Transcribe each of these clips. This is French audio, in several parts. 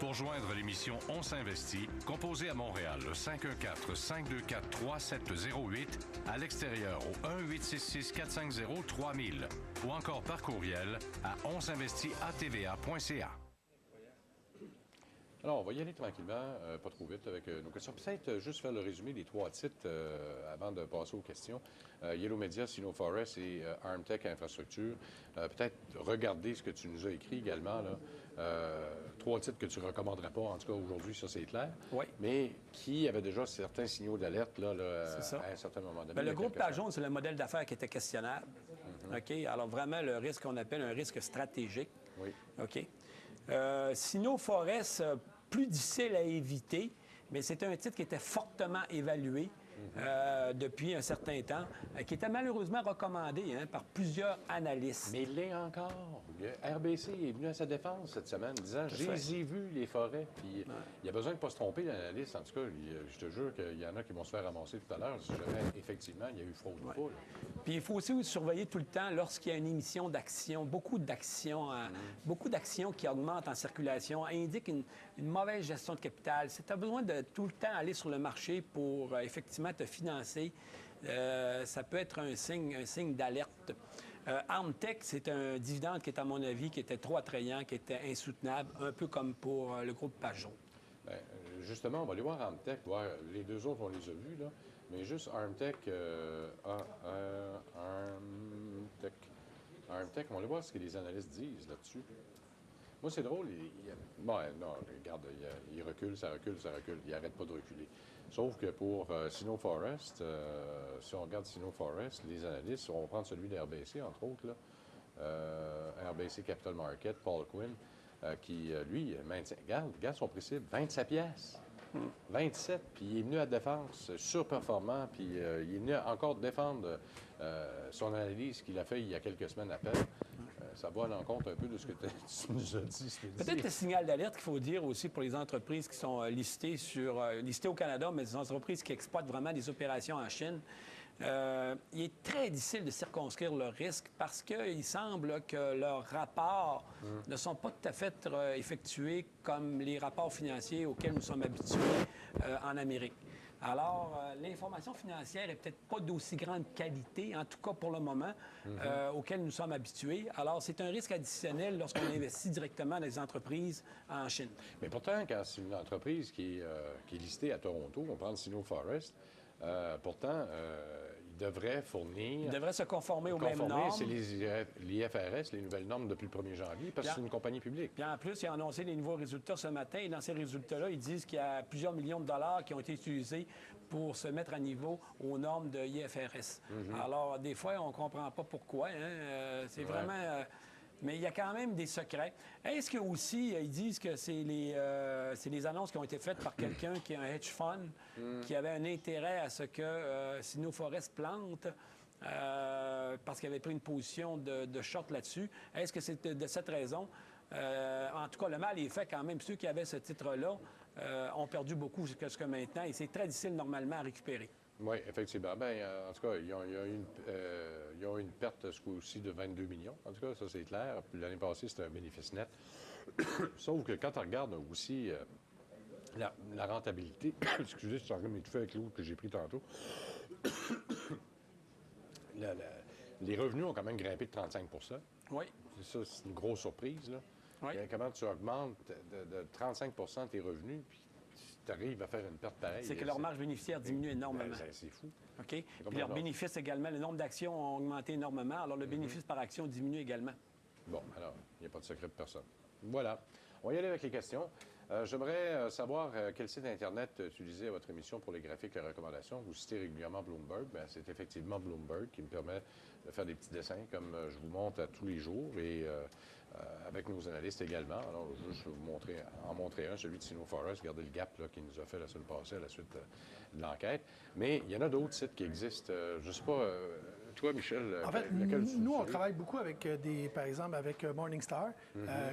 Pour joindre l'émission On s'investit, composez à Montréal le 514-524-3708, à l'extérieur au 1-866-450-3000 ou encore par courriel à onsinvestit@tva.ca. Alors, on va y aller tranquillement, pas trop vite avec nos questions. Peut-être juste faire le résumé des trois titres avant de passer aux questions. Yellow Media, Sino Forest et Armtech Infrastructure. Peut-être regarder ce que tu nous as écrit également. Là. Trois titres que tu ne recommanderais pas, en tout cas aujourd'hui, ça c'est clair. Oui. Mais qui avait déjà certains signaux d'alerte là, à un certain moment donné. Bien, le groupe Page-Jaune, c'est le modèle d'affaires qui était questionnable. OK? Alors, vraiment, le risque qu'on appelle un risque stratégique. Oui. OK? Sino Forest, plus difficile à éviter, mais c'est un titre qui était fortement évalué depuis un certain temps, qui était malheureusement recommandé par plusieurs analystes. Mais il l'est encore. RBC est venu à sa défense cette semaine, disant « J'ai vu les forêts ». Puis il a besoin de ne pas se tromper, l'analyste. En tout cas, je te jure qu'il y en a qui vont se faire ramasser tout à l'heure si jamais, effectivement, il y a eu fraude ou pas. Puis il faut aussi surveiller tout le temps lorsqu'il y a une émission d'actions, beaucoup d'actions qui augmentent en circulation, indiquent une mauvaise gestion de capital. Si tu as besoin de tout le temps aller sur le marché pour effectivement te financer, ça peut être un signe d'alerte. Armtech, c'est un dividende qui est, à mon avis, qui était trop attrayant, qui était insoutenable, un peu comme pour le groupe Page-Jaune. Bien, justement, on va aller voir Armtech, voir les deux autres, on les a vus, là. Mais juste Armtech, Armtech, on va aller voir ce que les analystes disent là-dessus. Moi, c'est drôle. Bon, non, regarde, il recule, ça recule, ça recule. Il n'arrête pas de reculer. Sauf que pour Sino Forest, si on regarde Sino Forest, les analystes, on va prendre celui d'RBC, entre autres, là, RBC Capital Market, Paul Quinn, qui, lui, maintient, regarde son prix cible, 27 piastres. 27, puis il est venu à défense, surperformant, puis il est venu encore défendre son analyse qu'il a fait il y a quelques semaines à peine. Ça va à l'encontre un peu de ce que tu nous as dit. Peut-être le signal d'alerte qu'il faut dire aussi pour les entreprises qui sont listées au Canada, mais des entreprises qui exploitent vraiment des opérations en Chine. Il est très difficile de circonscrire le risque parce qu'il semble que leurs rapports ne sont pas tout à fait effectués comme les rapports financiers auxquels nous sommes habitués en Amérique. Alors, l'information financière n'est peut-être pas d'aussi grande qualité, en tout cas pour le moment, auquel nous sommes habitués. Alors, c'est un risque additionnel lorsqu'on investit directement dans les entreprises en Chine. Mais pourtant, quand c'est une entreprise qui est listée à Toronto, on prend le Sino Forest, pourtant, il devrait fournir... Il devrait se conformer aux mêmes normes. C'est l'IFRS, les nouvelles normes depuis le 1er janvier, parce que c'est une compagnie publique. Puis en plus, il a annoncé les nouveaux résultats ce matin. Et dans ces résultats-là, ils disent qu'il y a plusieurs millions de dollars qui ont été utilisés pour se mettre à niveau aux normes de l'IFRS. Alors, des fois, on ne comprend pas pourquoi. C'est vraiment... Mais il y a quand même des secrets. Est-ce que aussi, ils disent que c'est les annonces qui ont été faites par quelqu'un qui a un hedge fund, qui avait un intérêt à ce que Sino Forest plante, parce qu'il avait pris une position de short là-dessus. Est-ce que c'est de cette raison? En tout cas, le mal est fait quand même. Ceux qui avaient ce titre-là ont perdu beaucoup jusqu'à maintenant et c'est très difficile normalement à récupérer. Oui, effectivement. Bien, en tout cas, ils ont eu une perte ce coup-ci de 22 millions. En tout cas, ça, c'est clair. Puis l'année passée, c'était un bénéfice net. Sauf que quand on regarde aussi la rentabilité, excusez, je suis en train de m'étouffer avec l'eau que j'ai pris tantôt, les revenus ont quand même grimpé de 35 %. Oui. C'est ça, c'est une grosse surprise, là. Oui. Comment tu augmentes de 35 % tes revenus, puis tu arrives à faire une perte pareille. C'est que leur marge bénéficiaire diminue énormément. C'est fou. OK? Puis leur bénéfice également, le nombre d'actions ont augmenté énormément, alors le bénéfice par action diminue également. Bon, alors, il n'y a pas de secret de personne. Voilà. On va y aller avec les questions. J'aimerais savoir quel site Internet utilisez à votre émission pour les graphiques et les recommandations. Vous citez régulièrement Bloomberg. Bien, c'est effectivement Bloomberg qui me permet de faire des petits dessins comme je vous montre à tous les jours et avec nos analystes également. Alors, je vais juste vous en montrer un, celui de Sino Forest. Regardez le gap là, qu'il nous a fait la semaine passée à la suite de l'enquête. Mais il y en a d'autres sites qui existent. Je ne sais pas, toi, Michel, en fait, nous, on travaille beaucoup avec par exemple, avec Morningstar,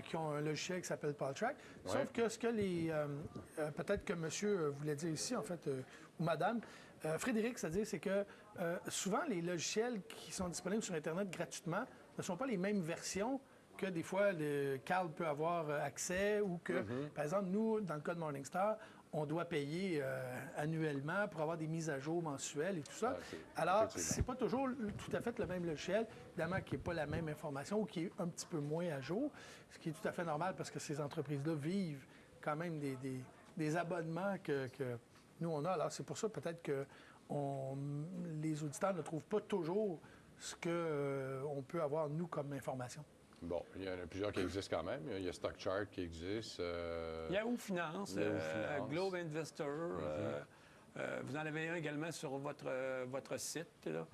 qui ont un logiciel qui s'appelle Paltrack. Sauf que ce que peut-être que monsieur voulait dire ici, en fait, ou madame, Frédéric, c'est-à-dire, c'est que souvent, les logiciels qui sont disponibles sur Internet gratuitement ne sont pas les mêmes versions que des fois, Carl peut avoir accès ou que, par exemple, nous, dans le cas de Morningstar, on doit payer annuellement pour avoir des mises à jour mensuelles et tout ça. Alors, c'est pas toujours tout à fait le même logiciel, évidemment, qui n'est pas la même information ou qui est un petit peu moins à jour, ce qui est tout à fait normal parce que ces entreprises-là vivent quand même des abonnements que nous, on a. Alors, c'est pour ça peut-être que les auditeurs ne trouvent pas toujours ce qu'on peut avoir, nous, comme information. Bon, il y en a plusieurs qui existent quand même. Il y a StockChart qui existe. Yahoo Finance, Globe Investor. Vous en avez un également sur votre site. Là.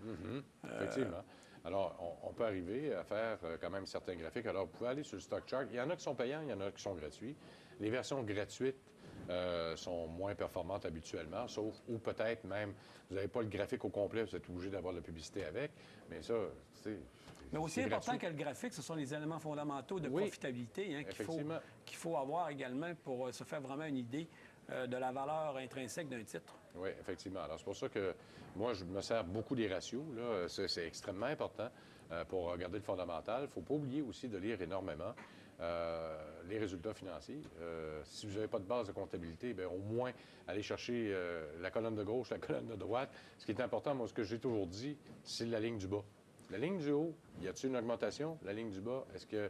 Effectivement. Alors, on peut arriver à faire quand même certains graphiques. Alors, vous pouvez aller sur le StockChart. Il y en a qui sont payants, il y en a qui sont gratuits. Les versions gratuites sont moins performantes habituellement, sauf ou peut-être même, vous n'avez pas le graphique au complet, vous êtes obligé d'avoir de la publicité avec. Mais ça, c'est... Mais aussi important que le graphique, ce sont les éléments fondamentaux de profitabilité qu'il faut avoir également pour se faire vraiment une idée de la valeur intrinsèque d'un titre. Oui, effectivement. Alors, c'est pour ça que moi, je me sers beaucoup des ratios. Là. C'est extrêmement important pour regarder le fondamental. Il ne faut pas oublier aussi de lire énormément les résultats financiers. Si vous n'avez pas de base de comptabilité, bien, au moins, allez chercher la colonne de gauche, la colonne de droite. Ce qui est important, moi, ce que j'ai toujours dit, c'est la ligne du bas. La ligne du haut, y a-t-il une augmentation? La ligne du bas, est-ce que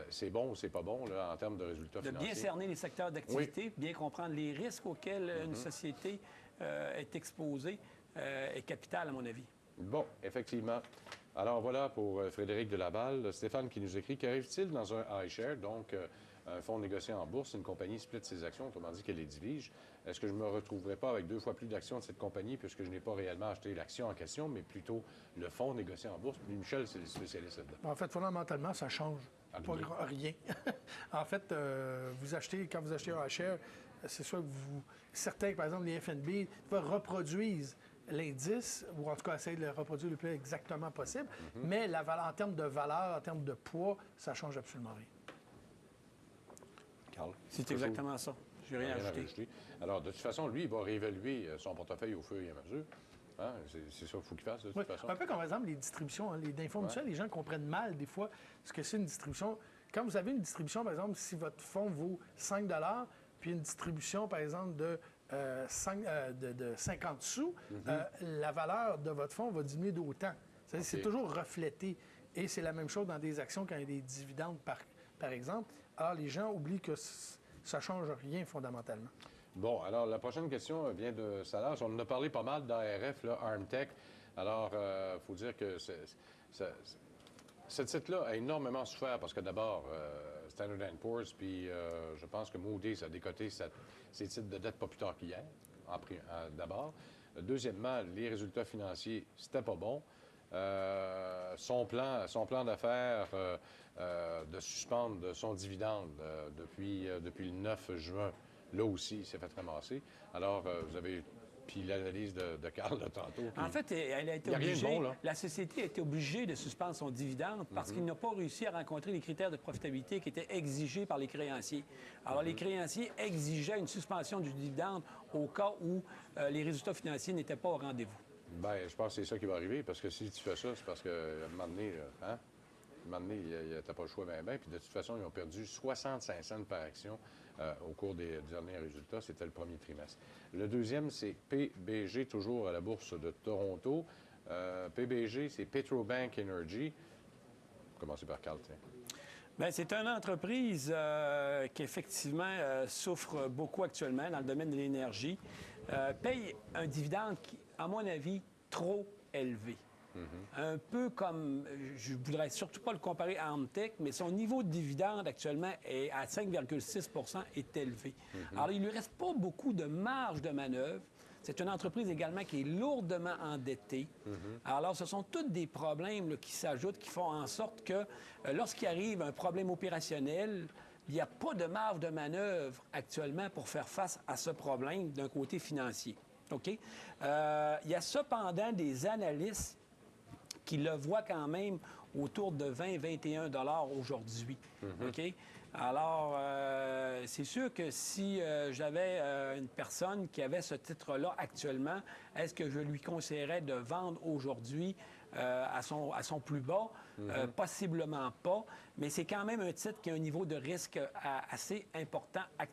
c'est bon ou c'est pas bon là, en termes de résultats financiers? De bien cerner les secteurs d'activité, bien comprendre les risques auxquels une société est exposée est capital, à mon avis. Bon, effectivement. Alors voilà pour Frédéric de Laval. Stéphane qui nous écrit, qu'arrive-t-il dans un iShare, donc un fonds négocié en bourse, une compagnie split ses actions, autrement dit qu'elle les dirige. Est-ce que je ne me retrouverai pas avec 2 fois plus d'actions de cette compagnie puisque je n'ai pas réellement acheté l'action en question, mais plutôt le fonds négocié en bourse? Puis Michel, c'est le spécialiste là-dedans. En fait, fondamentalement, ça change pas rien. En fait, quand vous achetez un iShare, c'est sûr que certains, par exemple, les FNB, reproduisent l'indice, ou en tout cas essayer de le reproduire le plus exactement possible, mais en termes de valeur, en termes de poids, ça ne change absolument rien. Carl? C'est exactement ça. Je n'ai rien ajouté. Alors, de toute façon, lui, il va réévaluer son portefeuille au fur et à mesure. Hein? C'est ça qu'il faut qu'il fasse, de toute façon. Un peu comme, par exemple, les distributions. Les infos mutuelles, les gens comprennent mal, des fois, ce que c'est une distribution. Quand vous avez une distribution, par exemple, si votre fonds vaut 5 puis une distribution, par exemple, de 50 sous, la valeur de votre fonds va diminuer d'autant. C'est toujours reflété. Et c'est la même chose dans des actions quand il y a des dividendes, par exemple. Alors, les gens oublient que ça ne change rien fondamentalement. Bon, alors la prochaine question vient de Salas. On en a parlé pas mal d'ARF, ARMTech. Alors, il faut dire que ce titre-là a énormément souffert parce que d'abord, Standard & Poor's, puis je pense que Moody's a décoté ses titres de dette pas plus tard qu'hier, d'abord. Deuxièmement, les résultats financiers, c'était pas bon. Son plan d'affaires de suspendre son dividende depuis le 9 juin, là aussi, il s'est fait ramasser. Alors, vous avez... Puis l'analyse de Carl de tantôt. En fait, elle a été obligée, la société a été obligée de suspendre son dividende parce qu'il n'a pas réussi à rencontrer les critères de profitabilité qui étaient exigés par les créanciers. Alors, les créanciers exigeaient une suspension du dividende au cas où les résultats financiers n'étaient pas au rendez-vous. Bien, je pense que c'est ça qui va arriver parce que si tu fais ça, c'est parce qu'à un moment donné, t'as pas le choix bien. Puis de toute façon, ils ont perdu 65 cents par action au cours des derniers résultats. C'était le premier trimestre. Le deuxième, c'est PBG, toujours à la Bourse de Toronto. PBG, c'est Petrobank Energy. Commencez par Carl, tiens. Bien, c'est une entreprise qui, effectivement, souffre beaucoup actuellement dans le domaine de l'énergie. Paye un dividende qui, à mon avis, trop élevé. Un peu comme, je ne voudrais surtout pas le comparer à Amtech, mais son niveau de dividende actuellement est à 5,6 % est élevé. Alors, il ne lui reste pas beaucoup de marge de manœuvre. C'est une entreprise également qui est lourdement endettée. Alors, ce sont tous des problèmes là, qui s'ajoutent, qui font en sorte que lorsqu'il arrive un problème opérationnel, il n'y a pas de marge de manœuvre actuellement pour faire face à ce problème d'un côté financier. OK? Il y a cependant des analystes qui le voient quand même autour de 20-21 $ aujourd'hui. OK? Alors, c'est sûr que si j'avais une personne qui avait ce titre-là actuellement, est-ce que je lui conseillerais de vendre aujourd'hui à son plus bas? Possiblement pas, mais c'est quand même un titre qui a un niveau de risque assez important actuellement.